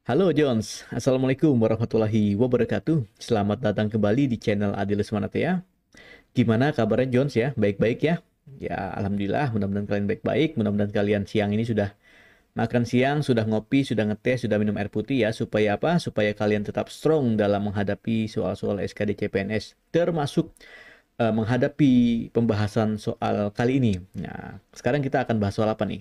Halo Jones, Assalamualaikum warahmatullahi wabarakatuh. Selamat datang kembali di channel Adil Manatea. Gimana kabarnya Jones ya? Baik-baik ya? Ya, Alhamdulillah, mudah-mudahan kalian baik-baik. Mudah-mudahan kalian siang ini sudah makan siang, sudah ngopi, sudah ngeteh, sudah minum air putih ya. Supaya apa? Supaya kalian tetap strong dalam menghadapi soal-soal SKD CPNS. Termasuk menghadapi pembahasan soal kali ini. Nah, sekarang kita akan bahas soal apa nih?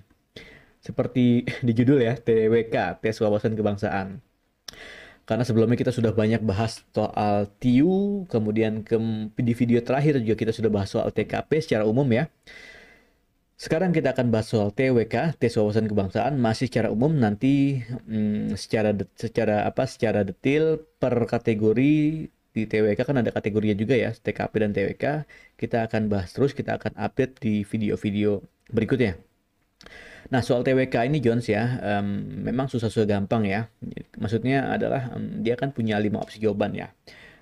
Seperti di judul ya, TWK, Tes Wawasan Kebangsaan. Karena sebelumnya kita sudah banyak bahas soal TIU, kemudian di video terakhir juga kita sudah bahas soal TKP secara umum ya. Sekarang kita akan bahas soal TWK, Tes Wawasan Kebangsaan, masih secara umum nanti secara detail per kategori di TWK kan ada kategorinya juga ya, TKP dan TWK. Kita akan bahas terus, kita akan update di video-video berikutnya. Nah, soal TWK ini Jones ya, memang susah-susah gampang ya. Maksudnya adalah dia kan punya 5 opsi jawaban ya.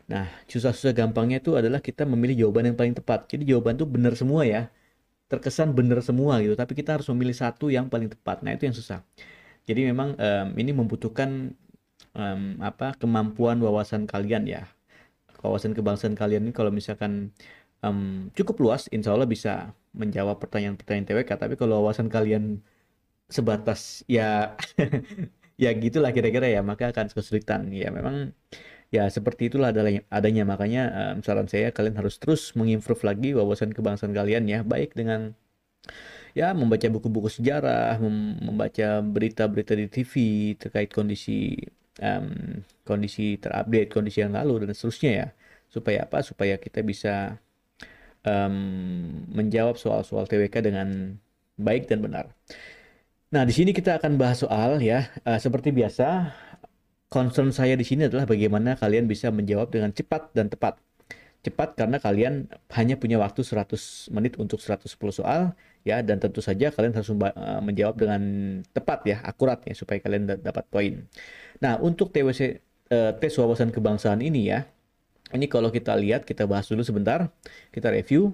Nah, susah-susah gampangnya itu adalah kita memilih jawaban yang paling tepat. Jadi jawaban itu benar semua ya. Terkesan benar semua gitu, tapi kita harus memilih satu yang paling tepat. Nah, itu yang susah. Jadi memang ini membutuhkan kemampuan wawasan kalian ya. Wawasan kebangsaan kalian ini kalau misalkan cukup luas, insya Allah bisa menjawab pertanyaan-pertanyaan TWK. Tapi kalau wawasan kalian sebatas ya ya gitulah kira-kira ya, maka akan kesulitan ya. Memang ya seperti itulah adanya, makanya saran saya kalian harus terus mengimprove lagi wawasan kebangsaan kalian ya, baik dengan ya membaca buku-buku sejarah, membaca berita-berita di TV terkait kondisi terupdate, kondisi yang lalu dan seterusnya ya, supaya apa, supaya kita bisa menjawab soal-soal TWK dengan baik dan benar. Nah, di sini kita akan bahas soal ya, seperti biasa, concern saya di sini adalah bagaimana kalian bisa menjawab dengan cepat dan tepat. Cepat karena kalian hanya punya waktu 100 menit untuk 110 soal ya, dan tentu saja kalian harus menjawab dengan tepat ya, akurat ya, supaya kalian dapat poin. Nah, untuk tes wawasan kebangsaan ini ya, ini kalau kita lihat, kita bahas dulu sebentar, kita review.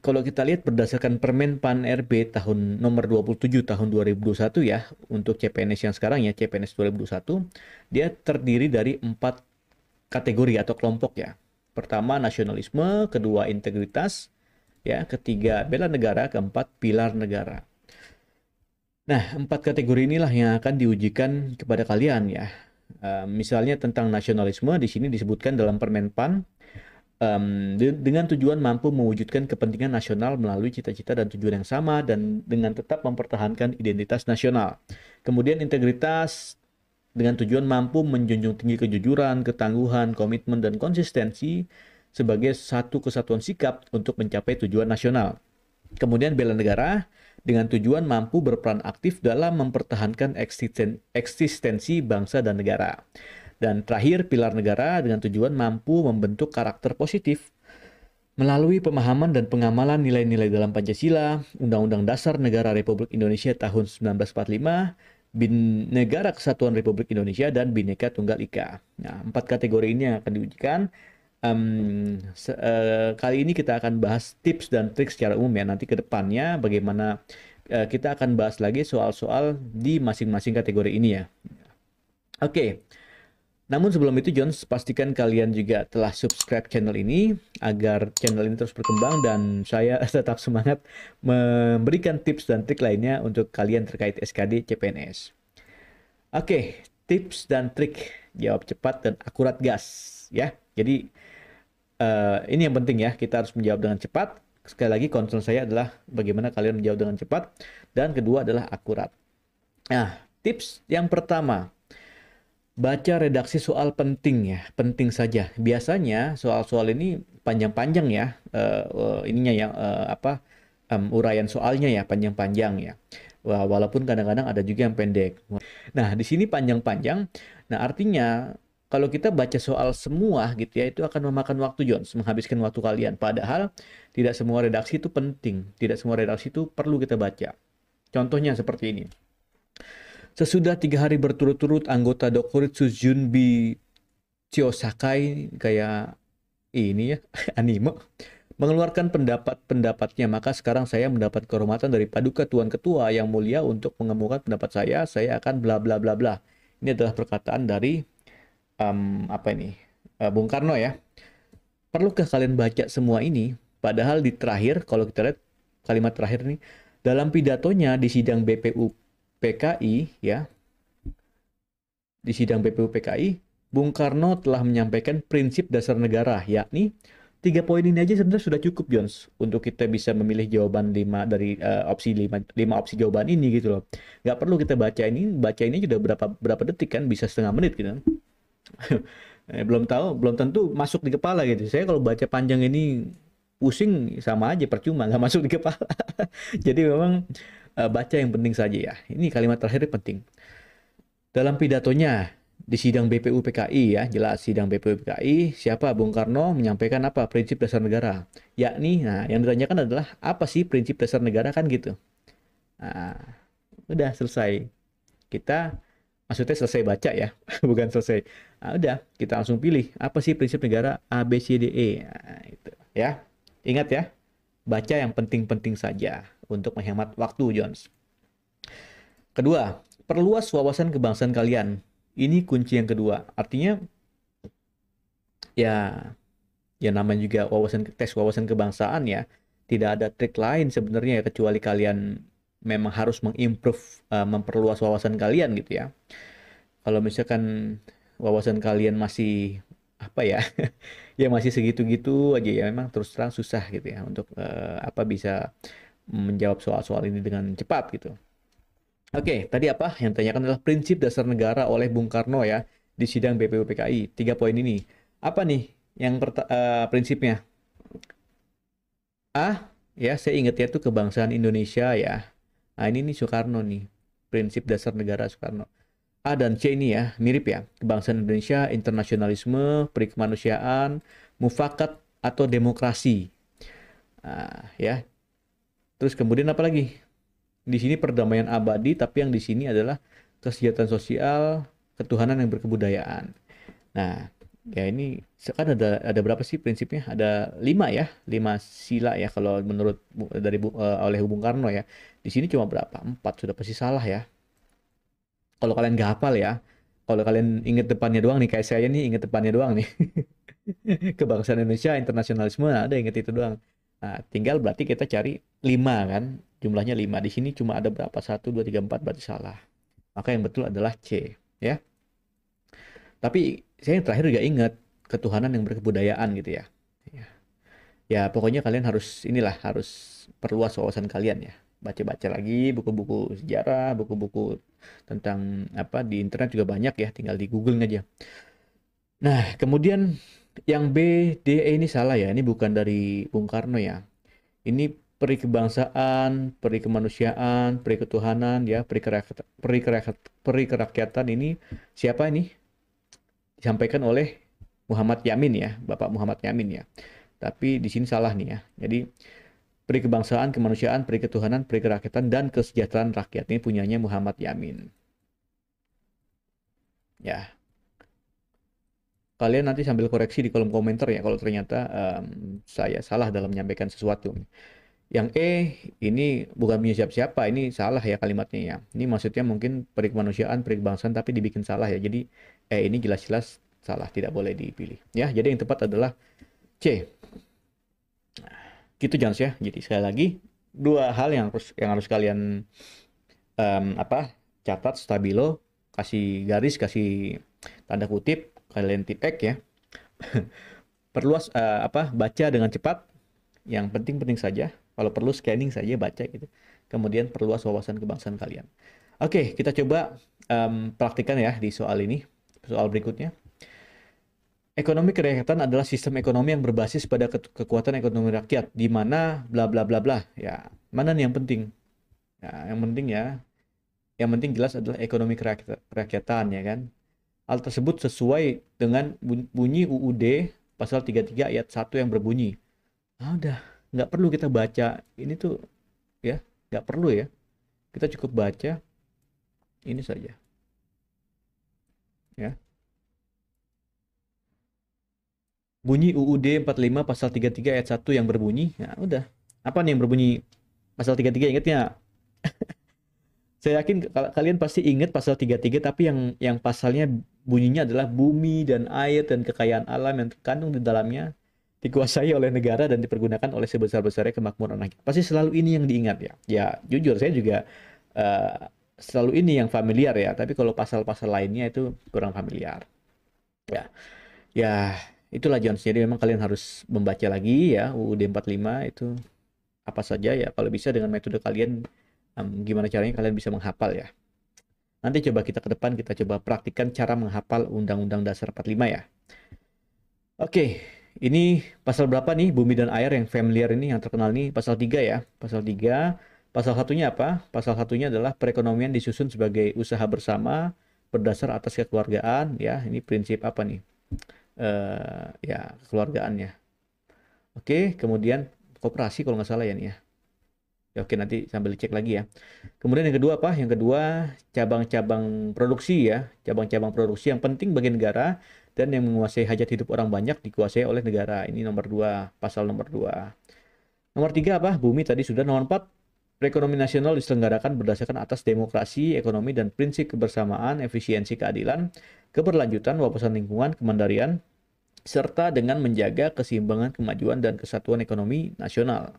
Kalau kita lihat berdasarkan Permen PAN RB tahun nomor 27 tahun 2021 ya, untuk CPNS yang sekarang ya, CPNS 2021, dia terdiri dari 4 kategori atau kelompok ya. Pertama nasionalisme, kedua integritas, ya, ketiga bela negara, keempat pilar negara. Nah, 4 kategori inilah yang akan diujikan kepada kalian ya. Misalnya tentang nasionalisme, di sini disebutkan dalam Permen PAN, dengan tujuan mampu mewujudkan kepentingan nasional melalui cita-cita dan tujuan yang sama dan dengan tetap mempertahankan identitas nasional. Kemudian integritas dengan tujuan mampu menjunjung tinggi kejujuran, ketangguhan, komitmen, dan konsistensi sebagai satu kesatuan sikap untuk mencapai tujuan nasional. Kemudian bela negara dengan tujuan mampu berperan aktif dalam mempertahankan eksistensi bangsa dan negara. Dan terakhir, pilar negara dengan tujuan mampu membentuk karakter positif melalui pemahaman dan pengamalan nilai-nilai dalam Pancasila, Undang-Undang Dasar Negara Republik Indonesia tahun 1945, Negara Kesatuan Republik Indonesia, dan Bhinneka Tunggal Ika. Nah, 4 kategori ini yang akan diujikan. Kali ini kita akan bahas tips dan trik secara umum ya. Nanti ke depannya bagaimana kita akan bahas lagi soal-soal di masing-masing kategori ini ya. Oke. Namun sebelum itu Jones, pastikan kalian juga telah subscribe channel ini agar channel ini terus berkembang dan saya tetap semangat memberikan tips dan trik lainnya untuk kalian terkait SKD CPNS. Oke, tips dan trik jawab cepat dan akurat gas ya. Jadi ini yang penting ya, kita harus menjawab dengan cepat. Sekali lagi concern saya adalah bagaimana kalian menjawab dengan cepat, dan kedua adalah akurat. Nah, tips yang pertama, baca redaksi soal penting ya, penting saja. Biasanya soal-soal ini panjang-panjang ya, ininya ya, uraian soalnya ya panjang-panjang ya. Walaupun kadang-kadang ada juga yang pendek. Nah, di sini panjang-panjang. Nah, artinya kalau kita baca soal semua gitu ya, itu akan memakan waktu Jones, menghabiskan waktu kalian. Padahal tidak semua redaksi itu penting, tidak semua redaksi itu perlu kita baca. Contohnya seperti ini. Sesudah 3 hari berturut-turut anggota Dokuritsu Junbi Chiosakai, kayak ini ya, anime, mengeluarkan pendapat-pendapatnya. Maka sekarang saya mendapat kehormatan dari Paduka Tuan Ketua yang mulia untuk mengemukakan pendapat saya akan bla bla bla bla. Ini adalah perkataan dari apa ini? Bung Karno ya. Perlukah kalian baca semua ini? Padahal di terakhir, kalau kita lihat kalimat terakhir nih, dalam pidatonya di sidang BPU PKI ya, di sidang BPU PKI, Bung Karno telah menyampaikan prinsip dasar negara, yakni 3 poin ini aja sebenarnya sudah cukup, Jones, untuk kita bisa memilih jawaban 5 dari opsi 5 opsi jawaban ini gitu loh. Nggak perlu kita baca ini sudah berapa detik kan, bisa setengah menit gitu. Belum tahu, belum tentu masuk di kepala gitu. Saya kalau baca panjang ini pusing sama aja, percuma nggak masuk di kepala. Jadi memang baca yang penting saja ya. Ini kalimat terakhir penting. Dalam pidatonya di sidang BPU PKI ya, jelas sidang BPU PKI, siapa Bung Karno menyampaikan apa prinsip dasar negara, yakni, nah yang ditanyakan adalah apa sih prinsip dasar negara kan gitu. Nah, udah selesai. Kita maksudnya selesai baca ya, bukan selesai. Nah, udah kita langsung pilih apa sih prinsip negara A B C D E. Nah, itu ya. Ingat ya, baca yang penting-penting saja untuk menghemat waktu, Jones. Kedua, perluas wawasan kebangsaan kalian. Ini kunci yang kedua. Artinya ya ya namanya juga tes wawasan kebangsaan ya. Tidak ada trik lain sebenarnya ya, kecuali kalian memang harus mengimprove memperluas wawasan kalian gitu ya. Kalau misalkan wawasan kalian masih apa ya? Ya masih segitu-gitu aja ya, memang terus terang susah gitu ya untuk apa bisa menjawab soal-soal ini dengan cepat gitu. Oke, tadi apa? Yang ditanyakan adalah prinsip dasar negara oleh Bung Karno ya di sidang BPU PKI. 3 poin ini. Apa nih yang prinsipnya? A, ya saya ingat ya itu kebangsaan Indonesia ya. Nah ini nih Soekarno nih. Prinsip dasar negara Soekarno. A dan C ini ya mirip ya. Kebangsaan Indonesia, internasionalisme, peri kemanusiaan, mufakat atau demokrasi. Nah, ya. Terus kemudian apa lagi? Di sini perdamaian abadi, tapi yang di sini adalah kesejahteraan sosial, ketuhanan yang berkebudayaan. Nah, ya ini kan ada berapa sih prinsipnya? Ada 5 ya, 5 sila ya kalau menurut oleh Bung Karno ya. Di sini cuma berapa? 4, sudah pasti salah ya. Kalau kalian nggak hafal ya, kalau kalian inget depannya doang nih, kayak saya nih inget depannya doang nih. Kebangsaan Indonesia, internasionalisme, nah, ada inget itu doang. Nah, tinggal berarti kita cari 5 kan, jumlahnya 5. Di sini cuma ada berapa? 1, 2, 3, 4, berarti salah. Maka yang betul adalah C, ya. Tapi saya yang terakhir juga ingat ketuhanan yang berkebudayaan gitu ya. Ya, ya pokoknya kalian harus inilah harus perluas wawasan kalian ya. Baca-baca lagi buku-buku sejarah, buku-buku tentang apa di internet juga banyak ya, tinggal di Google aja. Nah, kemudian yang B, D, E ini salah ya. Ini bukan dari Bung Karno ya. Ini peri kebangsaan, peri kemanusiaan, peri ketuhanan ya, peri kerakyatan ini siapa ini? Disampaikan oleh Muhammad Yamin ya, Bapak Muhammad Yamin ya. Tapi di sini salah nih ya. Jadi peri kebangsaan, kemanusiaan, peri ketuhanan, peri kerakyatan dan kesejahteraan rakyat ini punyanya Muhammad Yamin. Ya, kalian nanti sambil koreksi di kolom komentar ya kalau ternyata saya salah dalam menyampaikan sesuatu. Yang E ini bukan punya siapa-siapa, ini salah ya kalimatnya ya. Ini maksudnya mungkin peri kemanusiaan, peri kebangsaan tapi dibikin salah ya. Jadi ini jelas-jelas salah, tidak boleh dipilih. Ya, jadi yang tepat adalah C. Gitu Jans ya. Jadi sekali lagi 2 hal yang harus kalian apa catat stabilo, kasih garis, kasih tanda kutip, kalian tipek ya. Perluas apa baca dengan cepat. Yang penting-penting saja. Kalau perlu scanning saja baca gitu. Kemudian perluas wawasan kebangsaan kalian. Oke, kita coba praktikkan ya di soal ini. Soal berikutnya. Ekonomi kerakyatan adalah sistem ekonomi yang berbasis pada kekuatan ekonomi rakyat, di mana bla bla bla bla. Ya, mana nih yang penting? Ya, yang penting jelas adalah ekonomi kerakyatan ya kan. Hal tersebut sesuai dengan bunyi UUD pasal 33 ayat 1 yang berbunyi. Ah, udah, nggak perlu kita baca ini tuh ya, nggak perlu ya. Kita cukup baca ini saja, ya. bunyi UUD 45 pasal 33 ayat 1 yang berbunyi, ya udah. Apa nih yang berbunyi pasal 33, ingatnya? Saya yakin kalian pasti ingat pasal 33, tapi yang pasalnya bunyinya adalah bumi dan air dan kekayaan alam yang terkandung di dalamnya dikuasai oleh negara dan dipergunakan oleh sebesar-besarnya kemakmuran rakyat. Pasti selalu ini yang diingat ya. Ya, jujur saya juga selalu ini yang familiar ya, tapi kalau pasal-pasal lainnya itu kurang familiar. Ya, ya itulah Jones. Jadi memang kalian harus membaca lagi ya UUD 45 itu apa saja ya. Kalau bisa dengan metode kalian, gimana caranya kalian bisa menghafal ya. Nanti coba kita ke depan kita coba praktikkan cara menghafal Undang-Undang Dasar 45 ya. Oke, ini pasal berapa nih bumi dan air yang familiar ini yang terkenal nih? Pasal 3 ya. Pasal 3. Pasal satunya apa? Pasal satunya adalah perekonomian disusun sebagai usaha bersama berdasar atas kekeluargaan ya. Ini prinsip apa nih? Ya, kekeluargaannya. Oke, kemudian koperasi kalau nggak salah ya nih ya. Ya, oke, nanti sambil cek lagi ya. Kemudian yang kedua apa? Yang kedua, cabang-cabang produksi ya. Cabang-cabang produksi yang penting bagi negara dan yang menguasai hajat hidup orang banyak dikuasai oleh negara. Ini nomor dua, pasal nomor dua. Nomor tiga apa? Bumi tadi sudah. Nomor empat, perekonomian nasional diselenggarakan berdasarkan atas demokrasi, ekonomi, dan prinsip kebersamaan, efisiensi, keadilan, keberlanjutan, wawasan lingkungan, kemandirian, serta dengan menjaga keseimbangan, kemajuan, dan kesatuan ekonomi nasional.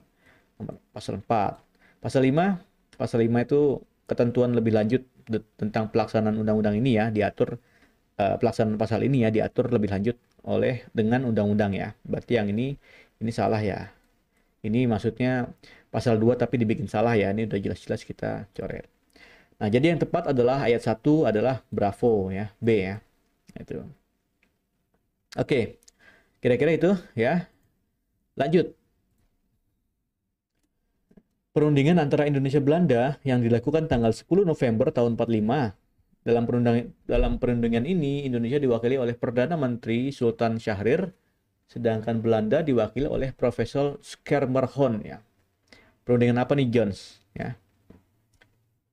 Pasal 4. Pasal 5, pasal 5 itu ketentuan lebih lanjut tentang pelaksanaan undang-undang ini ya, diatur pelaksanaan pasal ini ya diatur lebih lanjut oleh dengan undang-undang ya. Berarti yang ini salah ya. Ini maksudnya pasal 2 tapi dibikin salah ya. Ini udah jelas-jelas kita coret. Nah, jadi yang tepat adalah ayat 1 adalah Bravo ya, B ya. Itu. Oke. Kira-kira itu ya. Lanjut. Perundingan antara Indonesia Belanda yang dilakukan tanggal 10 November tahun 45. Dalam perundingan ini Indonesia diwakili oleh Perdana Menteri Sultan Syahrir, sedangkan Belanda diwakili oleh Profesor Schermerhorn ya. Perundingan apa nih Jones? Ya,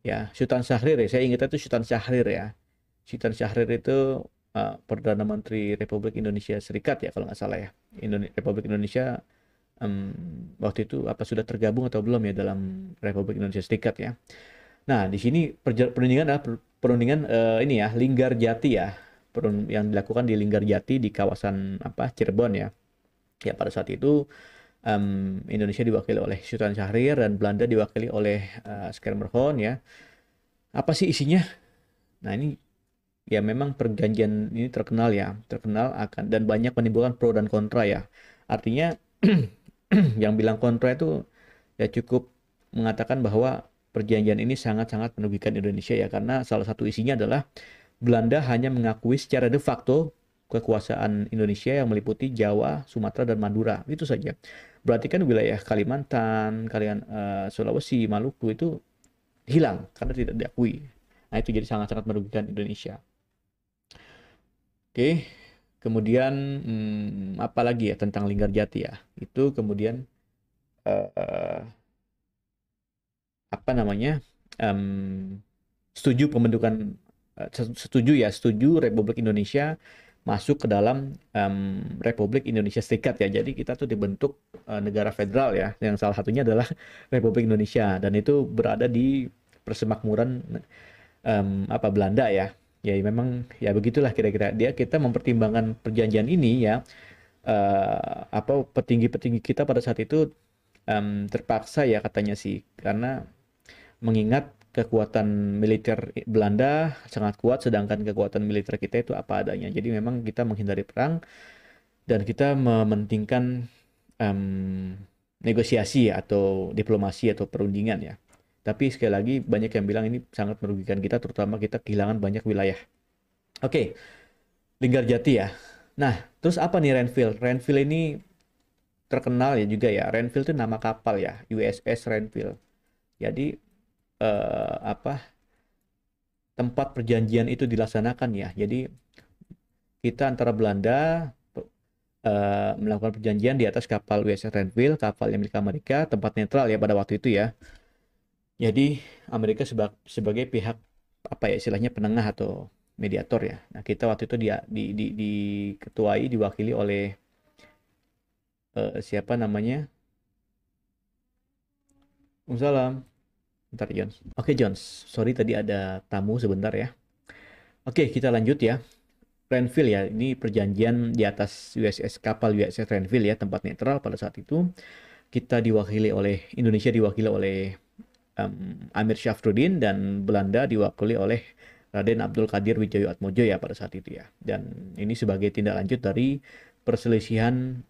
ya Sultan Syahrir ya. Saya ingat itu Sultan Syahrir ya. Sultan Syahrir itu Perdana Menteri Republik Indonesia Serikat ya kalau nggak salah ya. Republik Indonesia waktu itu apa sudah tergabung atau belum ya dalam Republik Indonesia Serikat ya. Nah, di sini perundingan adalah perundingan ini ya, Linggarjati ya. Yang dilakukan di Linggarjati di kawasan apa Cirebon ya. Ya pada saat itu Indonesia diwakili oleh Sultan Syahrir dan Belanda diwakili oleh Schermerhorn ya. Apa sih isinya? Nah, ini ya memang perjanjian ini terkenal ya, terkenal akan dan banyak menimbulkan pro dan kontra ya. Artinya yang bilang kontra itu ya cukup mengatakan bahwa perjanjian ini sangat-sangat merugikan Indonesia ya karena salah satu isinya adalah Belanda hanya mengakui secara de facto kekuasaan Indonesia yang meliputi Jawa, Sumatera, dan Madura. Itu saja. Berarti kan wilayah Kalimantan, Sulawesi, Maluku itu hilang karena tidak diakui. Nah itu jadi sangat-sangat merugikan Indonesia. Oke, kemudian apa lagi ya tentang Linggarjati ya? Itu kemudian eh, apa namanya? Setuju pembentukan setuju Republik Indonesia masuk ke dalam Republik Indonesia Serikat ya. Jadi kita tuh dibentuk negara federal ya. Yang salah satunya adalah Republik Indonesia dan itu berada di persemakmuran apa Belanda ya. Ya memang ya begitulah kira-kira kita mempertimbangkan perjanjian ini ya apa petinggi-petinggi kita pada saat itu terpaksa ya katanya sih karena mengingat kekuatan militer Belanda sangat kuat sedangkan kekuatan militer kita itu apa adanya. Jadi memang kita menghindari perang dan kita mementingkan negosiasi atau diplomasi atau perundingan ya. Tapi sekali lagi banyak yang bilang ini sangat merugikan kita terutama kita kehilangan banyak wilayah. Oke, Linggarjati ya. Nah, terus apa nih Renville? Renville ini terkenal ya juga ya. Renville itu nama kapal ya, USS Renville. Jadi apa tempat perjanjian itu dilaksanakan ya. Jadi kita antara Belanda melakukan perjanjian di atas kapal USS Renville, kapal yang milik Amerika, tempat netral ya pada waktu itu ya. Jadi Amerika sebagai pihak apa ya istilahnya penengah atau mediator ya. Nah kita waktu itu diketuai diwakili oleh siapa namanya? Waalaikumsalam. Bentar, Jones. Oke, Jones. Sorry tadi ada tamu sebentar ya. Oke, kita lanjut ya. Renville ya, ini perjanjian di atas USS kapal USS Renville ya, tempat netral pada saat itu. Kita diwakili oleh Indonesia diwakili oleh Amir Syafruddin dan Belanda diwakili oleh Raden Abdul Qadir Wijoyo-Atmojo ya pada saat itu ya. Dan ini sebagai tindak lanjut dari perselisihan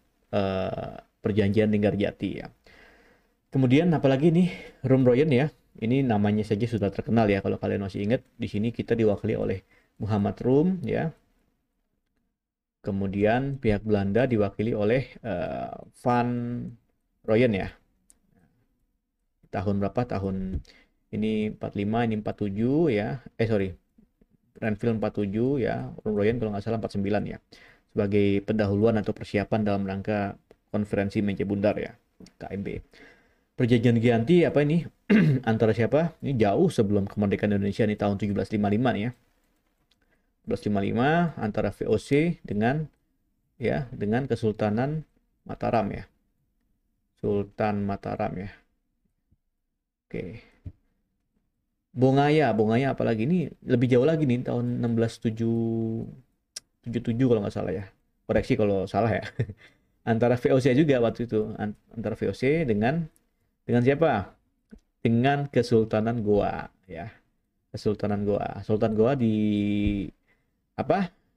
perjanjian Linggarjati ya. Kemudian apalagi nih Rumroyen ya. Ini namanya saja sudah terkenal ya kalau kalian masih ingat. Di sini kita diwakili oleh Muhammad Rum ya. Kemudian pihak Belanda diwakili oleh Van Royen ya. Tahun berapa? Tahun ini 45, ini 47 ya. Sorry. Renville 47 ya. Royen kalau nggak salah 49 ya. Sebagai pendahuluan atau persiapan dalam rangka konferensi meja bundar ya. KMB. Perjanjian Giyanti apa ini? Antara siapa? Ini jauh sebelum kemerdekaan Indonesia nih tahun 1755 nih ya. 1755 antara VOC dengan Kesultanan Mataram ya. Sultan Mataram ya. Oke. Bongaya apalagi ini lebih jauh lagi nih tahun 1677 kalau nggak salah ya. Koreksi kalau salah ya. Antara VOC juga waktu itu, antara VOC dengan siapa? Dengan Kesultanan Goa ya. Kesultanan Goa. Sultan Goa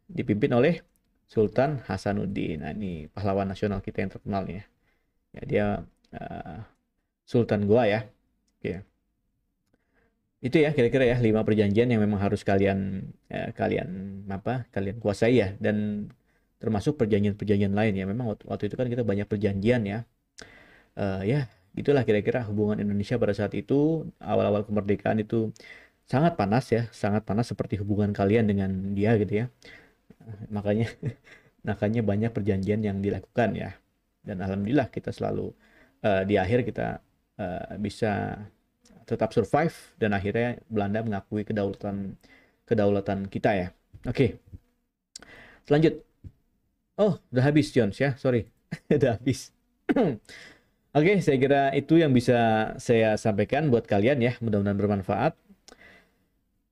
dipimpin oleh Sultan Hasanuddin. Nah, ini pahlawan nasional kita yang terkenal nih ya. Ya, dia Sultan Goa ya. Oke. Itu ya kira-kira ya 5 perjanjian yang memang harus kalian kuasai ya, dan termasuk perjanjian-perjanjian lain ya. Memang waktu itu kan kita banyak perjanjian ya. Ya, itulah kira-kira hubungan Indonesia pada saat itu awal-awal kemerdekaan itu sangat panas ya, sangat panas seperti hubungan kalian dengan dia gitu ya. Makanya banyak perjanjian yang dilakukan ya. Dan alhamdulillah kita selalu di akhir kita bisa tetap survive dan akhirnya Belanda mengakui kedaulatan kita ya. Oke. Selanjut. Oh, udah habis Jones ya. Sorry. Udah habis. Oke, saya kira itu yang bisa saya sampaikan buat kalian ya. Mudah-mudahan bermanfaat.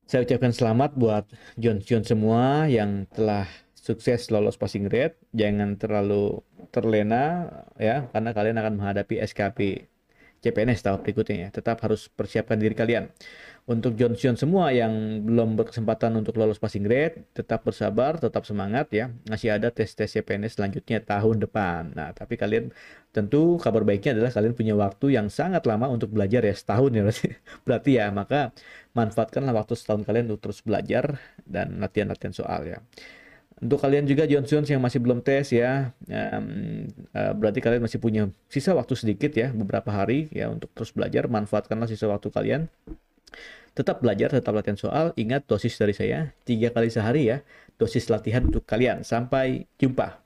Saya ucapkan selamat buat John semua yang telah sukses lolos passing grade. Jangan terlalu terlena ya, karena kalian akan menghadapi SKP CPNS tahap berikutnya ya. Tetap harus persiapkan diri kalian. Untuk John semua yang belum berkesempatan untuk lolos passing grade, tetap bersabar, tetap semangat ya. Masih ada tes-tes CPNS selanjutnya tahun depan. Nah, tapi kalian tentu kabar baiknya adalah kalian punya waktu yang sangat lama untuk belajar ya, setahun ya berarti ya. Maka manfaatkanlah waktu setahun kalian untuk terus belajar dan latihan-latihan soal ya. Untuk kalian juga Johnson yang masih belum tes ya, berarti kalian masih punya sisa waktu sedikit ya, beberapa hari ya untuk terus belajar. Manfaatkanlah sisa waktu kalian. Tetap belajar, tetap latihan soal. Ingat dosis dari saya 3 kali sehari ya, dosis latihan untuk kalian. Sampai jumpa.